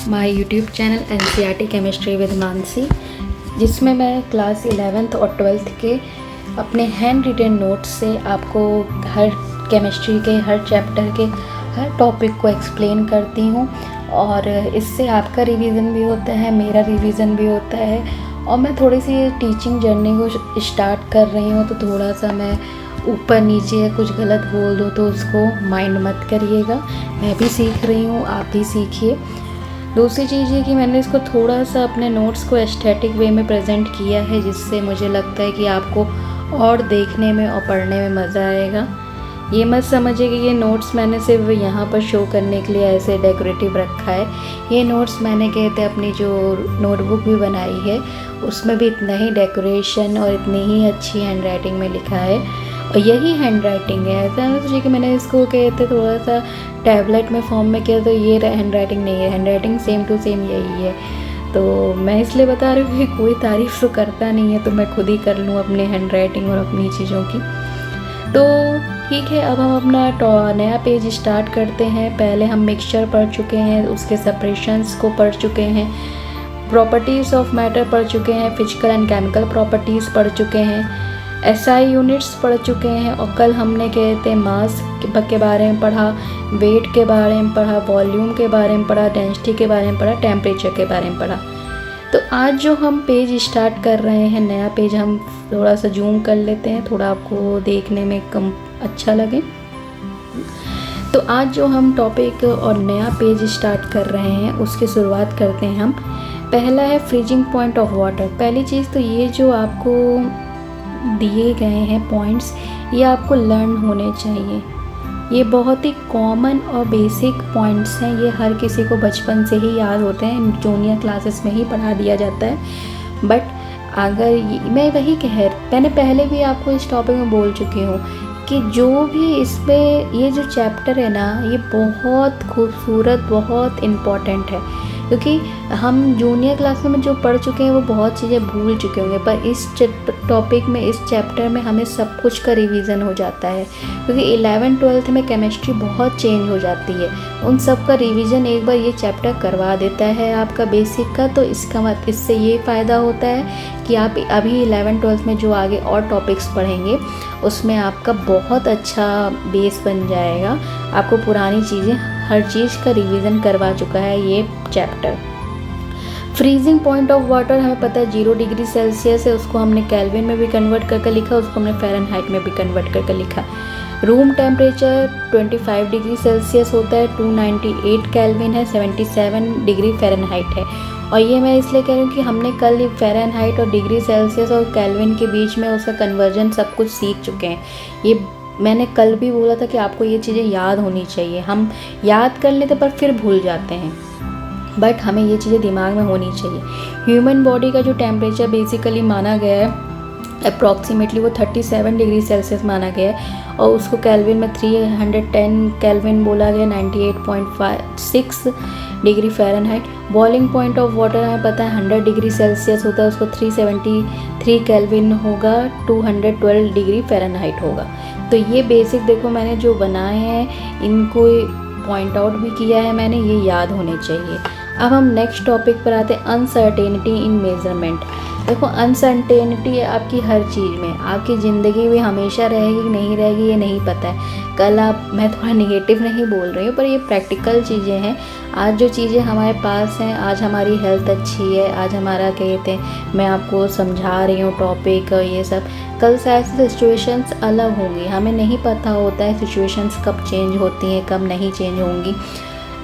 My YouTube channel NCERT chemistry with Mansi, जिसमें मैं class 11th और 12th के अपने हैंड रिटन नोट्स से आपको हर केमिस्ट्री के हर चैप्टर के हर टॉपिक को एक्सप्लेन करती हूँ। और इससे आपका रिवीजन भी होता है, मेरा रिवीजन भी होता है। और मैं थोड़ी सी टीचिंग जर्नी को स्टार्ट कर रही हूँ, तो थोड़ा सा मैं ऊपर नीचे या कुछ गलत बोल दो तो उसको माइंड मत करिएगा। मैं भी सीख रही हूँ, आप भी सीखिए। दूसरी चीज़ ये कि मैंने इसको थोड़ा सा अपने नोट्स को एस्थेटिक वे में प्रेजेंट किया है, जिससे मुझे लगता है कि आपको और देखने में और पढ़ने में मज़ा आएगा। ये मत समझिए कि ये नोट्स मैंने सिर्फ यहाँ पर शो करने के लिए ऐसे डेकोरेटिव रखा है। ये नोट्स मैंने कहते अपनी जो नोटबुक भी बनाई है उसमें भी इतना ही डेकोरेशन और इतनी ही अच्छी हैंड राइटिंग में लिखा है। और यही हैंड राइटिंग है। ऐसा ना सोचिए कि मैंने इसको कहते थोड़ा सा टैबलेट में फॉर्म में किया तो ये हैंड राइटिंग नहीं है। Handwriting same to same यही है। तो मैं इसलिए बता रही हूँ कि कोई तारीफ़ तो करता नहीं है, तो मैं खुद ही कर लूँ अपने हैंड राइटिंग और अपनी चीज़ों की। तो ठीक है, अब हम अपना नया पेज स्टार्ट करते हैं। पहले हम मिक्सचर पढ़ चुके हैं, उसके सेपरेशंस को पढ़ चुके हैं, प्रॉपर्टीज़ ऑफ मैटर पढ़ चुके हैं, फिजिकल एंड केमिकल प्रॉपर्टीज़ पढ़ चुके हैं, एसआई यूनिट्स पढ़ चुके हैं। और कल हमने कहते मास के बारे में पढ़ा, वेट के बारे में पढ़ा, वॉल्यूम के बारे में पढ़ा, डेंसिटी के बारे में पढ़ा, टेम्परेचर के बारे में पढ़ा। तो आज जो हम पेज स्टार्ट कर रहे हैं, नया पेज, हम थोड़ा सा जूम कर लेते हैं, थोड़ा आपको देखने में कम अच्छा लगे। तो आज जो हम टॉपिक और नया पेज स्टार्ट कर रहे हैं उसकी शुरुआत करते हैं हम। पहला है फ्रीजिंग पॉइंट ऑफ वाटर। पहली चीज़ तो ये जो आपको दिए गए हैं पॉइंट्स, ये आपको लर्न होने चाहिए। ये बहुत ही कॉमन और बेसिक पॉइंट्स हैं। ये हर किसी को बचपन से ही याद होते हैं, जूनियर क्लासेस में ही पढ़ा दिया जाता है। बट अगर मैं वही मैंने पहले भी आपको इस टॉपिक में बोल चुकी हूँ कि जो भी इसमें ये जो चैप्टर है ना, ये बहुत खूबसूरत, बहुत इम्पॉर्टेंट है। क्योंकि हम जूनियर क्लास में जो पढ़ चुके हैं वो बहुत चीज़ें भूल चुके होंगे, पर इस टॉपिक में, इस चैप्टर में हमें सब कुछ का रिवीजन हो जाता है। क्योंकि 11th 12th में केमिस्ट्री बहुत चेंज हो जाती है, उन सब का रिवीजन एक बार ये चैप्टर करवा देता है आपका बेसिक का। तो इससे ये फ़ायदा होता है कि आप अभी 11th 12th में जो आगे और टॉपिक्स पढ़ेंगे उसमें आपका बहुत अच्छा बेस बन जाएगा। आपको पुरानी चीज़ें, हर चीज़ का रिवीजन करवा चुका है ये chapter. Freezing point of water हमें पता है 0 डिग्री सेल्सियस है, उसको हमने केल्विन में भी कन्वर्ट करके लिखा, उसको हमने फ़ारेनहाइट में भी कन्वर्ट करके लिखा। रूम टेम्परेचर 25 डिग्री सेल्सियस होता है, 298 केल्विन है, 77 डिग्री फ़ारेनहाइट है। और ये मैं इसलिए कह रही हूँ कि हमने कल फ़ारेनहाइट और डिग्री सेल्सियस और केल्विन के बीच में उसका कन्वर्जन सब कुछ सीख चुके हैं। ये मैंने कल भी बोला था कि आपको ये चीज़ें याद होनी चाहिए। हम याद कर लेते पर फिर भूल जाते हैं, बट हमें ये चीज़ें दिमाग में होनी चाहिए। ह्यूमन बॉडी का जो टेम्परेचर बेसिकली माना गया है अप्रॉक्सीमेटली वो 37 डिग्री सेल्सियस माना गया है, और उसको केल्विन में 310 केल्विन बोला गया, 98.6 degree Fahrenheit. Boiling point of water हमें पता है 100 डिग्री सेल्सियस होता है, उसको 373 केल्विन होगा, 212 डिग्री फ़ारेनहाइट होगा। तो ये बेसिक देखो मैंने जो बनाए हैं इनको पॉइंट आउट भी किया है मैंने, ये याद होने चाहिए। अब हम नेक्स्ट टॉपिक पर आते हैं, अनसर्टेनिटी इन मेजरमेंट। देखो अनसर्टेनिटी आपकी हर चीज़ में, आपकी ज़िंदगी में हमेशा रहेगी कि नहीं रहेगी ये नहीं पता है। कल मैं थोड़ा नेगेटिव नहीं बोल रही हूँ, पर ये प्रैक्टिकल चीज़ें हैं। आज जो चीज़ें हमारे पास हैं, आज हमारी हेल्थ अच्छी है, आज हमारा कहते हैं मैं आपको समझा रही हूँ टॉपिक और ये सब, कल से ऐसी सिचुएशंस अलग होंगी, हमें नहीं पता होता है सिचुएशंस कब चेंज होती हैं, कब नहीं चेंज होंगी।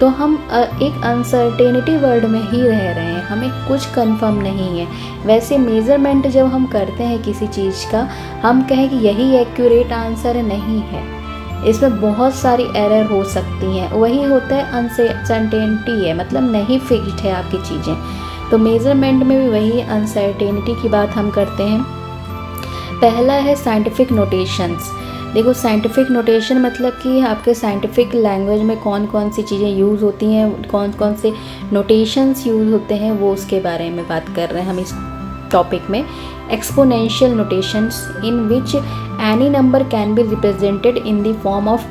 तो हम एक अनसर्टेनिटी वर्ल्ड में ही रह रहे हैं, हमें कुछ कंफर्म नहीं है। वैसे मेज़रमेंट जब हम करते हैं किसी चीज़ का, हम कहें कि यही एक्यूरेट आंसर नहीं है, इसमें बहुत सारी एरर हो सकती हैं। वही होता है अनसर्टेनिटी है, मतलब नहीं फिक्स्ड है आपकी चीज़ें। तो मेज़रमेंट में भी वही अनसर्टेनिटी की बात हम करते हैं। पहला है साइंटिफिक नोटेशंस। देखो साइंटिफिक नोटेशन मतलब कि आपके साइंटिफिक लैंग्वेज में कौन कौन सी चीज़ें यूज़ होती हैं, कौन कौन से नोटेशंस यूज़ होते हैं, वो उसके बारे में बात कर रहे हैं हम इस टॉपिक में। Exponential notations in which any number can be represented in the form of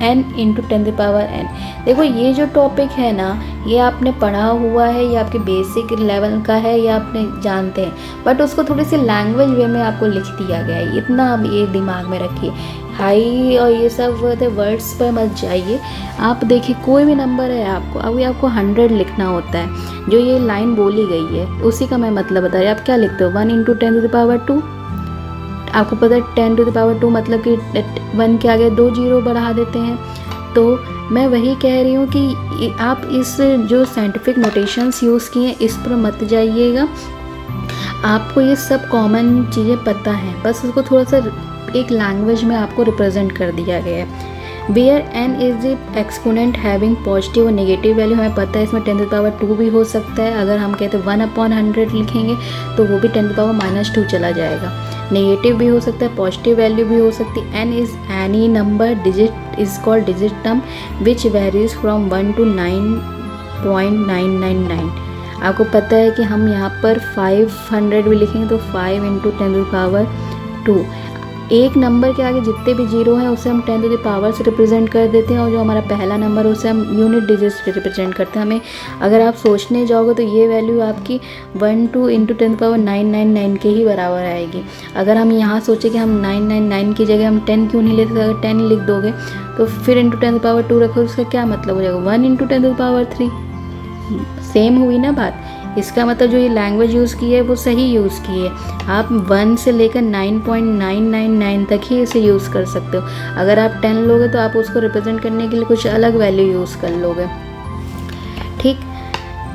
n into 10⁻n। देखो ये जो टॉपिक है ना, ये आपने पढ़ा हुआ है, ये आपके बेसिक लेवल का है, ये आपने जानते हैं, बट उसको थोड़ी सी लैंग्वेज वे में आपको लिख दिया गया है। इतना आप ये दिमाग में रखिए, हाई और ये सब वर्ड्स पर मत जाइए। आप देखिए कोई भी नंबर है आपको, अभी आपको 100 लिखना होता है, जो ये लाइन बोली गई है उसी का मैं मतलब बता रही हूँ। आप क्या लिखते हो, 1 इंटू 10⁻²। आपको पता है 10⁻² मतलब कि 1 के आगे 2 जीरो बढ़ा देते हैं। तो मैं वही कह रही हूँ कि आप इस जो साइंटिफिक नोटेशंस यूज़ किए हैं इस पर मत जाइएगा। आपको ये सब कॉमन चीज़ें पता हैं, बस उसको थोड़ा सा एक लैंग्वेज में आपको रिप्रेजेंट कर दिया गया है। Where n is the exponent having positive और नेगेटिव वैल्यू, हमें पता है इसमें 10⁻² भी हो सकता है। अगर हम कहते हैं 1/100 लिखेंगे तो वो भी 10⁻−2 चला जाएगा। नेगेटिव भी हो सकता है, पॉजिटिव वैल्यू भी हो सकती है। n is any number digit is called digit term which varies from 1 to 9.999। आपको पता है कि हम यहाँ पर 500 भी लिखेंगे तो 5 इंटू 10⁻²। एक नंबर के आगे जितने भी जीरो हैं उसे हम 10 to the power से रिप्रेजेंट कर देते हैं, और जो हमारा पहला नंबर है उसे हम यूनिट डिजिट से रिप्रेजेंट करते हैं। हमें अगर आप सोचने जाओगे तो ये वैल्यू आपकी 1 इंटू 10⁻999 के ही बराबर आएगी। अगर हम यहाँ सोचें कि हम 999 की जगह हम 10 क्यों नहीं लेते, अगर 10 लिख दोगे तो फिर इंटू 10⁻² रखो, उसका क्या मतलब हो जाएगा, 1 इंटू 10⁻3। सेम हुई ना बात। इसका मतलब जो ये लैंग्वेज यूज़ की है वो सही यूज़ की है। आप 1 से लेकर 9.999 तक ही इसे यूज़ कर सकते हो। अगर आप 10 लोगे तो आप उसको रिप्रेजेंट करने के लिए कुछ अलग वैल्यू यूज़ कर लोगे, ठीक।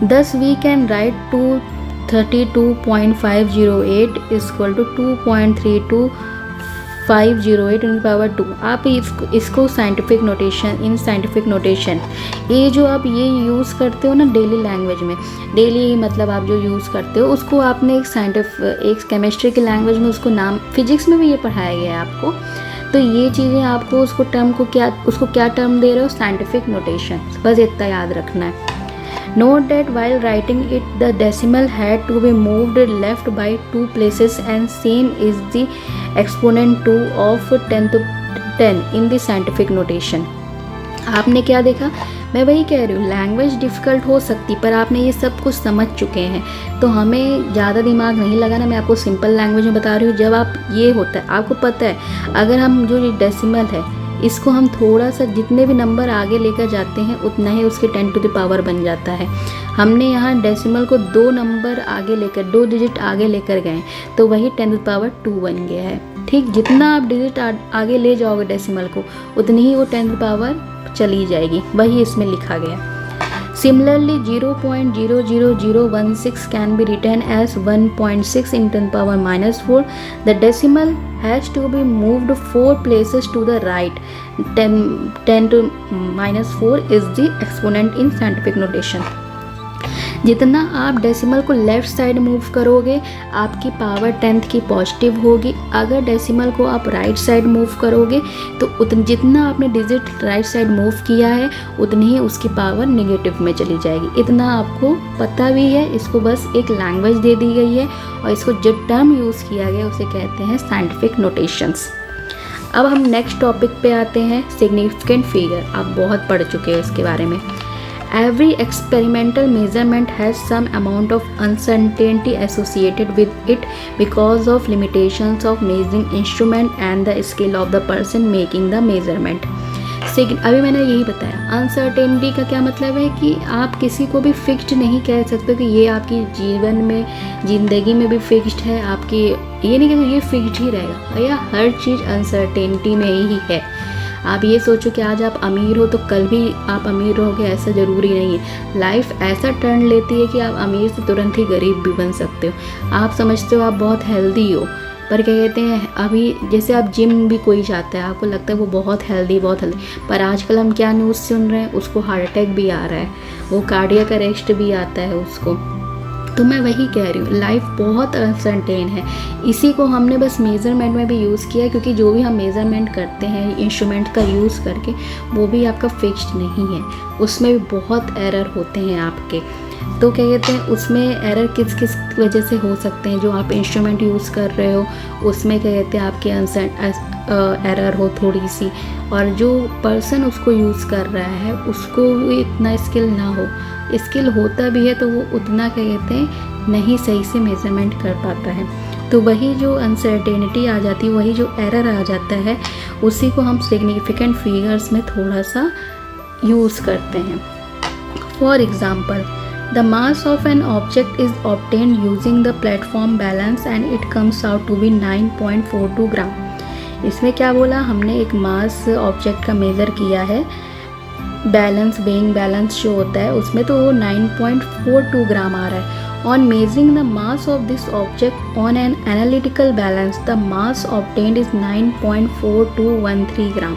Thus we can write 232.508 is equal to 2.32508 in power 2। आप इसको साइंटिफिक नोटेशन ये जो आप ये यूज़ करते हो ना डेली लैंग्वेज में, डेली मतलब आप जो यूज़ करते हो उसको आपने एक केमिस्ट्री की लैंग्वेज में उसको नाम, फिजिक्स में भी ये पढ़ाया गया है आपको। तो ये चीज़ें आपको उसको क्या टर्म दे रहे हो, साइंटिफिक नोटेशन, बस इतना याद रखना है। Note that while writing it, the decimal had to be moved left by 2 places, and same is the exponent 2 of 10 to 10 in the scientific notation। आपने क्या देखा, मैं वही कह रही हूँ, लैंग्वेज डिफ़िकल्ट हो सकती पर आपने ये सब कुछ समझ चुके हैं तो हमें ज़्यादा दिमाग नहीं लगाना। मैं आपको सिंपल लैंग्वेज में बता रही हूँ। जब आप ये होता है, आपको पता है अगर हम जो ये डेसिमल है इसको हम थोड़ा सा जितने भी नंबर आगे लेकर जाते हैं उतना ही उसके 10 to the power बन जाता है। हमने यहाँ डेसिमल को 2 नंबर आगे लेकर 2 डिजिट आगे लेकर गए तो वही 10 to the power 2 बन गया है, ठीक। जितना आप डिजिट आगे ले जाओगे डेसिमल को उतनी ही वो 10 to the power चली जाएगी, वही इसमें लिखा गया। Similarly 0.00016 can be written as 1.6 in 10⁻⁻4। The decimal has to be moved 4 places to the right. 10 to -4 is the exponent in scientific notation। जितना आप डेसिमल को लेफ़्ट साइड मूव करोगे आपकी पावर 10th की पॉजिटिव होगी। अगर डेसिमल को आप राइट साइड मूव करोगे तो जितना आपने डिजिट राइट साइड मूव किया है उतनी ही उसकी पावर नेगेटिव में चली जाएगी। इतना आपको पता भी है, इसको बस एक लैंग्वेज दे दी गई है और इसको जो टर्म यूज़ किया गया उसे कहते हैं साइंटिफिक नोटेशंस। अब हम नेक्स्ट टॉपिक पे आते हैं, सिग्निफिकेंट फिगर। आप बहुत पढ़ चुके हैं इसके बारे में। Every experimental measurement has some amount of uncertainty associated with it because of limitations of measuring instrument and the skill of the person making the measurement। अभी मैंने यही बताया, अनसर्टेनिटी का क्या मतलब है कि आप किसी को भी फिक्स्ड नहीं कह सकते कि ये आपकी जीवन में ज़िंदगी में भी फिक्स्ड है, आपकी ये नहीं कहते ये फिक्स्ड ही रहेगा। भैया हर चीज़ अनसर्टेनिटी में ही है। आप ये सोचो कि आज आप अमीर हो तो कल भी आप अमीर रहोगे, ऐसा ज़रूरी नहीं है। लाइफ ऐसा टर्न लेती है कि आप अमीर से तुरंत ही गरीब भी बन सकते हो। आप समझते हो आप बहुत हेल्दी हो, पर क्या कहते हैं अभी जैसे आप जिम भी कोई जाता है आपको लगता है वो बहुत हेल्दी, पर आजकल हम क्या न्यूज़ सुन रहे हैं, उसको हार्ट अटैक भी आ रहा है, वो कार्डियक अरेस्ट भी आता है उसको। तो मैं वही कह रही हूँ, लाइफ बहुत अनसर्टेन है। इसी को हमने बस मेज़रमेंट में भी यूज़ किया, क्योंकि जो भी हम मेज़रमेंट करते हैं इंस्ट्रूमेंट का यूज़ करके, वो भी आपका फिक्स्ड नहीं है, उसमें भी बहुत एरर होते हैं आपके। तो क्या कहते हैं, उसमें एरर किस किस वजह से हो सकते हैं, जो आप इंस्ट्रूमेंट यूज़ कर रहे हो उसमें क्या कहते हैं आपके एरर हो थोड़ी सी, और जो पर्सन उसको यूज़ कर रहा है उसको इतना स्किल ना हो, स्किल होता भी है तो वो उतना क्या कहते हैं नहीं सही से मेज़रमेंट कर पाता है। तो वही जो अनसर्टेनिटी आ जाती है, वही जो एरर आ जाता है, उसी को हम सिग्निफिकेंट फिगर्स में थोड़ा सा यूज़ करते हैं। For example, the mass of an object is obtained using the platform balance and it comes out to be 9.42 ग्राम। इसमें क्या बोला हमने, एक मास ऑब्जेक्ट का मेज़र किया है, बैलेंस वेइंग बैलेंस जो होता है उसमें, तो वो 9.42 ग्राम आ रहा है। On measuring the mass of this object on an analytical balance the mass obtained is 9.4213 gram.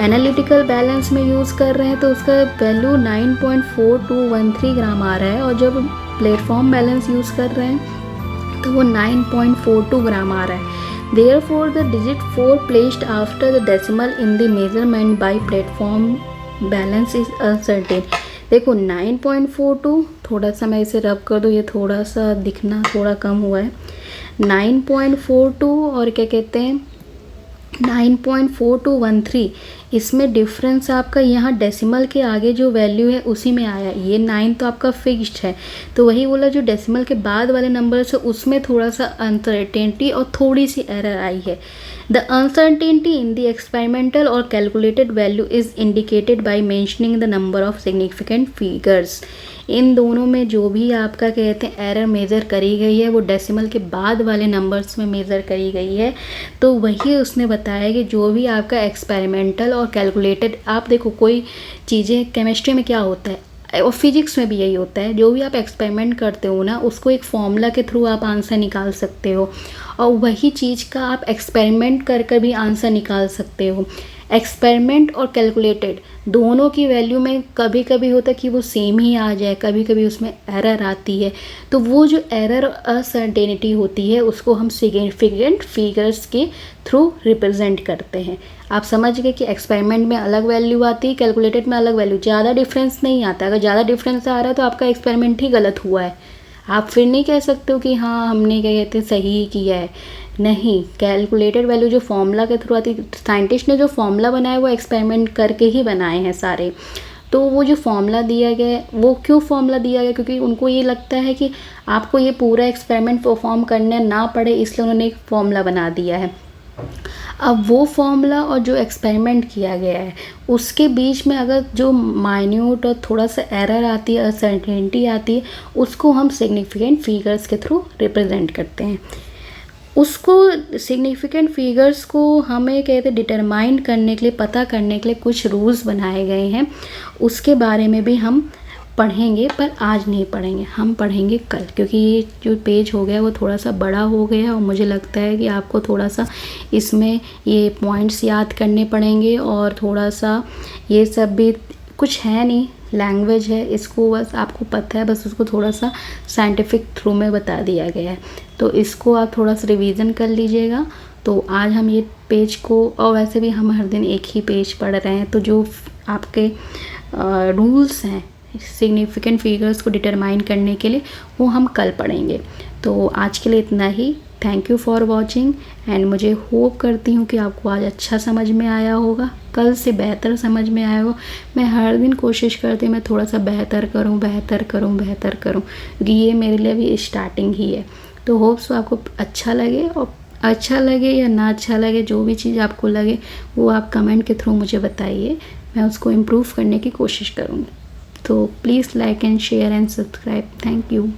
Analytical balance में यूज़ कर रहे हैं तो उसका वैल्यू 9.4213 ग्राम आ रहा है, और जब प्लेटफॉर्म बैलेंस यूज़ कर रहे हैं तो वो 9.42 ग्राम आ रहा है। Therefore, the digit 4 placed after the decimal in the measurement by platform balance is uncertain। देखो 9.42, थोड़ा सा मैं इसे रब कर दूँ, ये थोड़ा सा दिखना थोड़ा कम हुआ है। 9.42 और क्या कहते हैं 9.4213, इसमें डिफरेंस आपका यहाँ डेसिमल के आगे जो वैल्यू है उसी में आया। ये 9 तो आपका फिक्स्ड है, तो वही बोला जो डेसिमल के बाद वाले नंबर से उसमें थोड़ा सा अनसर्टेनिटी और थोड़ी सी एरर आई है। The uncertainty in the experimental और calculated value is indicated by mentioning the number of significant figures. इन दोनों में जो भी आपका कहते हैं एरर मेज़र करी गई है वो डेसिमल के बाद वाले नंबर्स में मेज़र करी गई है। तो वही उसने बताया कि जो भी आपका एक्सपेरिमेंटल और कैलकुलेटेड, आप देखो कोई चीज़ें केमिस्ट्री में क्या होता है और फिजिक्स में भी यही होता है, जो भी आप एक्सपेरिमेंट करते हो ना उसको एक फॉर्मूला के थ्रू आप आंसर निकाल सकते हो, और वही चीज़ का आप एक्सपेरिमेंट कर कर भी आंसर निकाल सकते हो। एक्सपेरिमेंट और कैलकुलेटेड दोनों की वैल्यू में कभी कभी होता है कि वो सेम ही आ जाए, कभी कभी उसमें एरर आती है। तो वो जो एरर अनसर्टेनिटी होती है उसको हम सिग्निफिकेंट फिगर्स के थ्रू रिप्रेजेंट करते हैं। आप समझ गए कि एक्सपेरिमेंट में अलग वैल्यू आती है, कैलकुलेटेड में अलग वैल्यू, ज़्यादा डिफरेंस नहीं आता। अगर ज़्यादा डिफरेंस आ रहा है तो आपका एक्सपेरिमेंट ही गलत हुआ है, आप फिर नहीं कह सकते हो कि हाँ हमने क्या कहते हैं सही किया है। नहीं, कैलकुलेटेड वैल्यू जो फॉर्मूला के थ्रू आती है, साइंटिस्ट ने जो फॉर्मूला बनाया वो एक्सपेरिमेंट करके ही बनाए हैं सारे। तो वो जो फॉर्मूला दिया गया, वो क्यों फॉर्मूला दिया गया, क्योंकि उनको ये लगता है कि आपको ये पूरा एक्सपेरिमेंट परफॉर्म करना ना पड़े, इसलिए उन्होंने एक फॉर्मूला बना दिया है। अब वो फॉर्मूला और जो एक्सपेरिमेंट किया गया है उसके बीच में अगर जो माइन्यूट और थोड़ा सा एरर आती है, अनसर्टेनिटी आती है, उसको हम सिग्निफिकेंट फिगर्स के थ्रू रिप्रेजेंट करते हैं। उसको सिग्निफिकेंट फिगर्स को हमें कहते हैं डिटरमाइन करने के लिए, पता करने के लिए कुछ रूल्स बनाए गए हैं, उसके बारे में भी हम पढ़ेंगे, पर आज नहीं पढ़ेंगे, हम पढ़ेंगे कल, क्योंकि ये जो पेज हो गया वो थोड़ा सा बड़ा हो गया और मुझे लगता है कि आपको थोड़ा सा इसमें ये पॉइंट्स याद करने पड़ेंगे, और थोड़ा सा ये सब भी कुछ है नहीं, लैंग्वेज है, इसको बस आपको पता है, बस उसको थोड़ा सा साइंटिफिक थ्रू में बता दिया गया है, तो इसको आप थोड़ा सा रिवीजन कर लीजिएगा। तो आज हम ये पेज को, और वैसे भी हम हर दिन एक ही पेज पढ़ रहे हैं, तो जो आपके रूल्स हैं सिग्निफिकेंट फिगर्स को डिटरमाइन करने के लिए वो हम कल पढ़ेंगे। तो आज के लिए इतना ही। Thank you for watching, and मुझे होप करती हूँ कि आपको आज अच्छा समझ में आया होगा, कल से बेहतर समझ में आया हो। मैं हर दिन कोशिश करती हूँ मैं थोड़ा सा बेहतर करूँ, क्योंकि ये मेरे लिए भी स्टार्टिंग ही है। तो होप सो आपको अच्छा लगे, और अच्छा लगे या ना अच्छा लगे, जो भी चीज़ आपको लगे वो आप कमेंट के थ्रू मुझे बताइए, मैं उसको इम्प्रूव करने की कोशिश करूँगी। तो please like and share and subscribe. Thank you.